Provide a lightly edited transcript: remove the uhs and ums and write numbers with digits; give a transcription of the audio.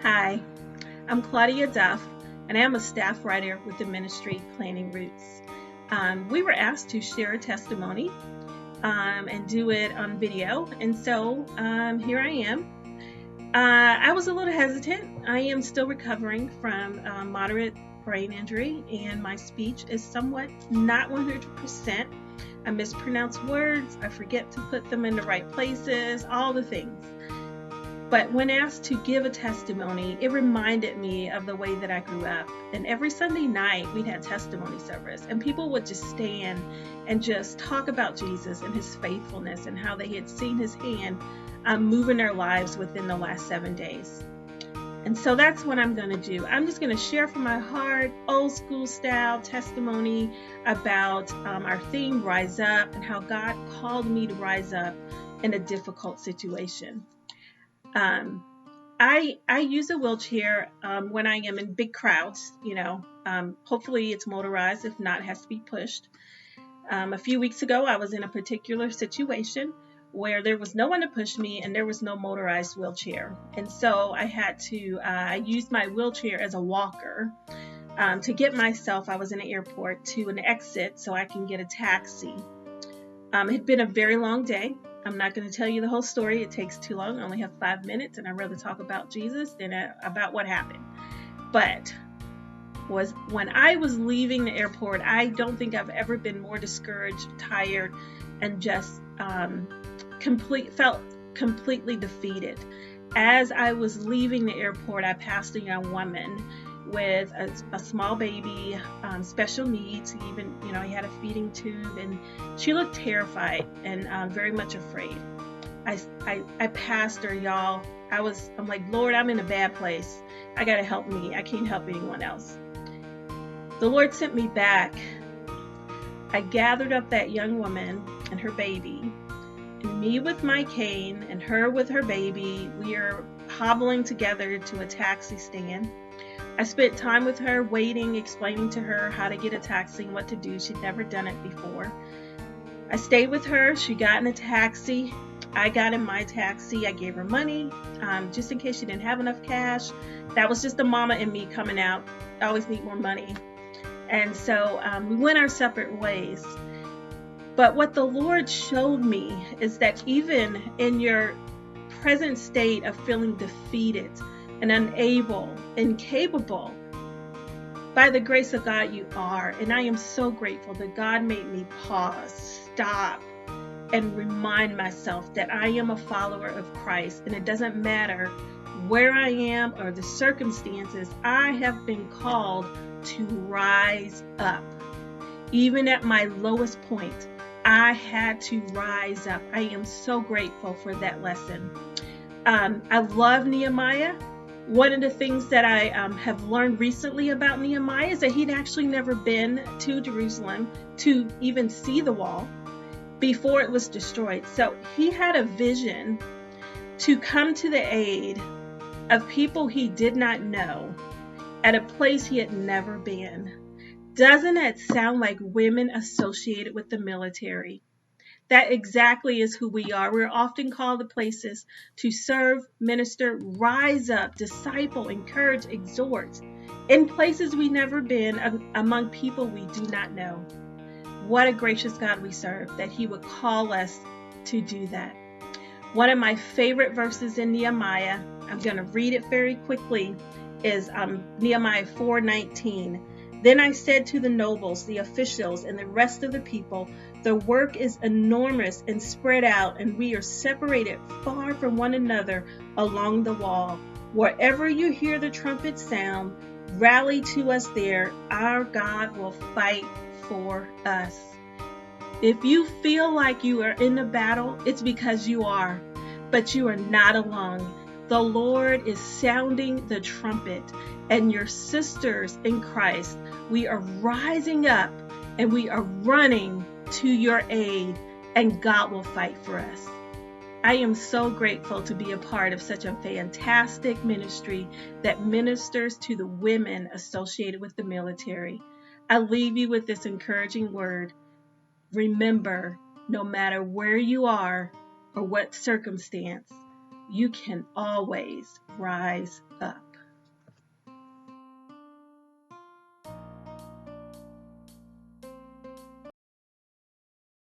Hi, I'm Claudia Duff, and I am a staff writer with the ministry Planting Roots. We were asked to share a testimony and do it on video, and so here I am. I was a little hesitant. I am still recovering from moderate brain injury, and my speech is somewhat not 100%. I mispronounce words, I forget to put them in the right places, all the things. But when asked to give a testimony, it reminded me of the way that I grew up. And every Sunday night, we'd had testimony service, and people would just stand and just talk about Jesus and his faithfulness and how they had seen his hand move in their lives within the last 7 days. And so that's what I'm going to do. I'm just going to share from my heart, old school style testimony about our theme, Rise Up, and how God called me to rise up in a difficult situation. I use a wheelchair when I am in big crowds, hopefully it's motorized. If not, it has to be pushed. A few weeks ago, I was in a particular situation where there was no one to push me and there was no motorized wheelchair. And so I had to, I used my wheelchair as a walker to get myself, I was in an airport, to an exit so I can get a taxi. It had been a very long day. I'm not going to tell you the whole story. It takes too long. I only have 5 minutes, and I'd rather talk about Jesus than about what happened. But when I was leaving the airport, I don't think I've ever been more discouraged, tired, and just felt completely defeated. As I was leaving the airport, I passed a young woman with a small baby, special needs. He had a feeding tube, and she looked terrified and very much afraid. I passed her, y'all. I'm like, Lord, I'm in a bad place. I gotta help me. I can't help anyone else. The Lord sent me back. I gathered up that young woman and her baby, and me with my cane and her with her baby. We are hobbling together to a taxi stand. I spent time with her, waiting, explaining to her how to get a taxi and what to do. She'd never done it before. I stayed with her. She got in a taxi. I got in my taxi. I gave her money just in case she didn't have enough cash. That was just the mama in me coming out. I always need more money. And so we went our separate ways. But what the Lord showed me is that even in your present state of feeling defeated and unable, incapable, by the grace of God you are. And I am so grateful that God made me pause, stop, and remind myself that I am a follower of Christ. And it doesn't matter where I am or the circumstances, I have been called to rise up. Even at my lowest point, I had to rise up. I am so grateful for that lesson. I love Nehemiah. One of the things that I have learned recently about Nehemiah is that he'd actually never been to Jerusalem to even see the wall before it was destroyed. So he had a vision to come to the aid of people he did not know at a place he had never been. Doesn't it sound like women associated with the military? That exactly is who we are. We're often called to places to serve, minister, rise up, disciple, encourage, exhort, in places we've never been, among people we do not know. What a gracious God we serve, that he would call us to do that. One of my favorite verses in Nehemiah, I'm going to read it very quickly, is Nehemiah 4:19. Then I said to the nobles, the officials, and the rest of the people, the work is enormous and spread out, and we are separated far from one another along the wall. Wherever you hear the trumpet sound, rally to us there. Our God will fight for us. If you feel like you are in a battle, it's because you are, but you are not alone. The Lord is sounding the trumpet, and your sisters in Christ, we are rising up and we are running to your aid, and God will fight for us. I am so grateful to be a part of such a fantastic ministry that ministers to the women associated with the military. I leave you with this encouraging word. Remember, no matter where you are or what circumstance, you can always rise up.